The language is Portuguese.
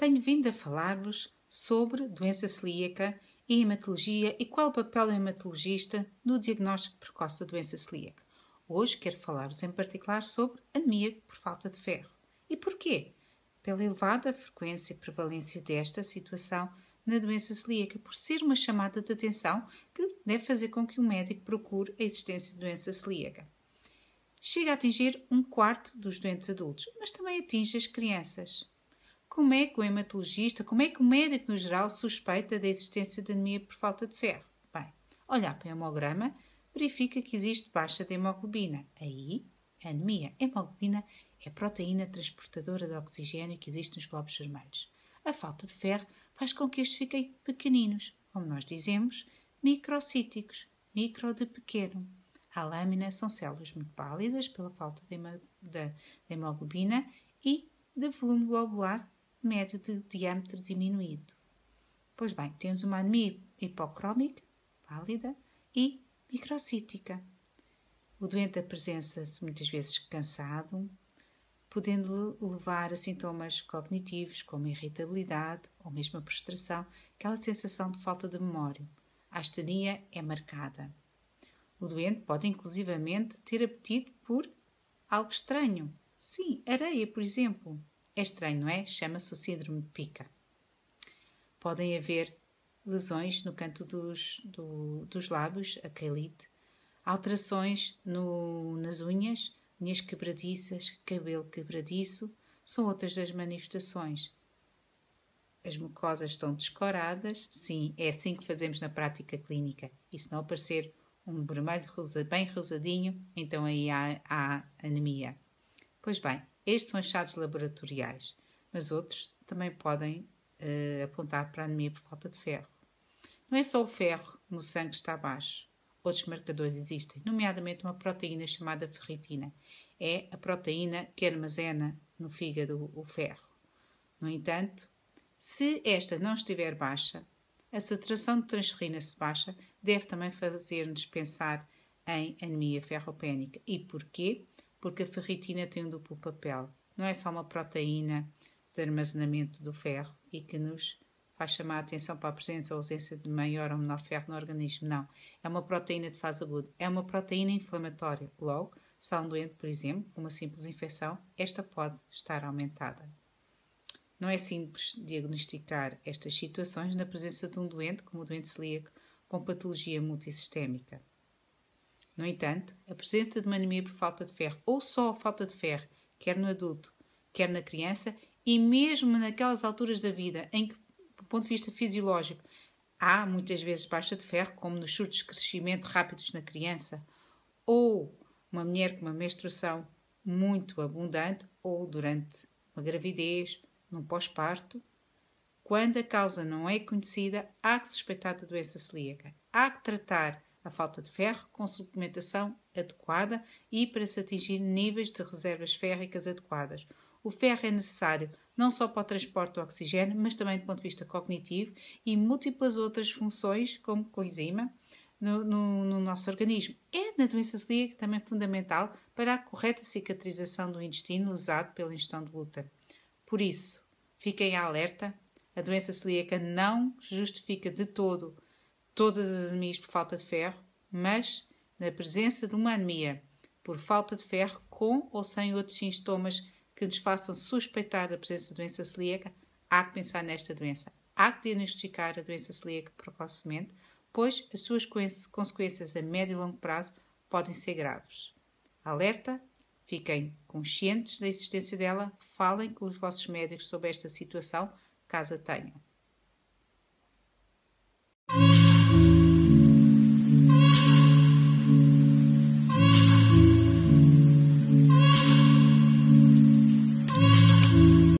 tenho vindo a falar-vos sobre doença celíaca e hematologia e qual o papel do hematologista no diagnóstico precoce da doença celíaca. Hoje quero falar-vos em particular sobre anemia por falta de ferro. E porquê? Pela elevada frequência e prevalência desta situação na doença celíaca, por ser uma chamada de atenção que deve fazer com que o médico procure a existência de doença celíaca. Chega a atingir 1/4 dos doentes adultos, mas também atinge as crianças. Como é que o hematologista, como é que o médico no geral suspeita da existência de anemia por falta de ferro? Bem, olhar para o hemograma verifica que existe baixa de hemoglobina. Aí, anemia. A hemoglobina é a proteína transportadora de oxigênio que existe nos glóbulos vermelhos. A falta de ferro faz com que estes fiquem pequeninos, como nós dizemos, microcíticos, micro de pequeno. A lâmina são células muito pálidas pela falta de hemoglobina e de volume globular médio de diâmetro diminuído. Pois bem, temos uma anemia hipocrómica, pálida e microcítica. O doente apresenta-se muitas vezes cansado, podendo levar a sintomas cognitivos como irritabilidade ou mesmo a prostração, aquela sensação de falta de memória. A astenia é marcada. O doente pode inclusivamente ter apetite por algo estranho. Sim, areia, por exemplo. É estranho, não é? Chama-se o síndrome de Pica. Podem haver lesões no canto dos lábios, a quelite, alterações nas unhas quebradiças, cabelo quebradiço, são outras das manifestações. As mucosas estão descoradas, sim, é assim que fazemos na prática clínica. E se não aparecer um vermelho bem rosadinho, então aí há anemia. Pois bem, estes são achados laboratoriais, mas outros também podem apontar para a anemia por falta de ferro. Não é só o ferro no sangue que está baixo. Outros marcadores existem, nomeadamente uma proteína chamada ferritina. É a proteína que armazena no fígado o ferro. No entanto, se esta não estiver baixa, a saturação de transferrina se baixa, deve também fazer-nos pensar em anemia ferropénica. E porquê? Porque a ferritina tem um duplo papel. Não é só uma proteína de armazenamento do ferro e que nos faz chamar a atenção para a presença ou ausência de maior ou menor ferro no organismo. Não. É uma proteína de fase aguda. É uma proteína inflamatória. Logo, se há um doente, por exemplo, com uma simples infecção, esta pode estar aumentada. Não é simples diagnosticar estas situações na presença de um doente, como o doente celíaco, com patologia multissistémica. No entanto, a presença de uma anemia por falta de ferro, ou só a falta de ferro, quer no adulto, quer na criança, e mesmo naquelas alturas da vida em que, do ponto de vista fisiológico, há muitas vezes baixa de ferro, como nos surtos de crescimento rápidos na criança, ou uma mulher com uma menstruação muito abundante, ou durante uma gravidez, num pós-parto, quando a causa não é conhecida, há que suspeitar da doença celíaca. Há que tratar a falta de ferro com suplementação adequada e para se atingir níveis de reservas férricas adequadas. O ferro é necessário não só para o transporte do oxigênio, mas também do ponto de vista cognitivo e múltiplas outras funções, como coenzima, no nosso organismo. É na doença celíaca também fundamental para a correta cicatrização do intestino lesado pela ingestão de glúten. Por isso, fiquem alerta, a doença celíaca não justifica de todo todas as anemias por falta de ferro, mas na presença de uma anemia por falta de ferro, com ou sem outros sintomas que nos façam suspeitar da presença de doença celíaca, há que pensar nesta doença. Há que diagnosticar a doença celíaca precocemente, pois as suas consequências a médio e longo prazo podem ser graves. Alerta, fiquem conscientes da existência dela, falem com os vossos médicos sobre esta situação, caso a tenham.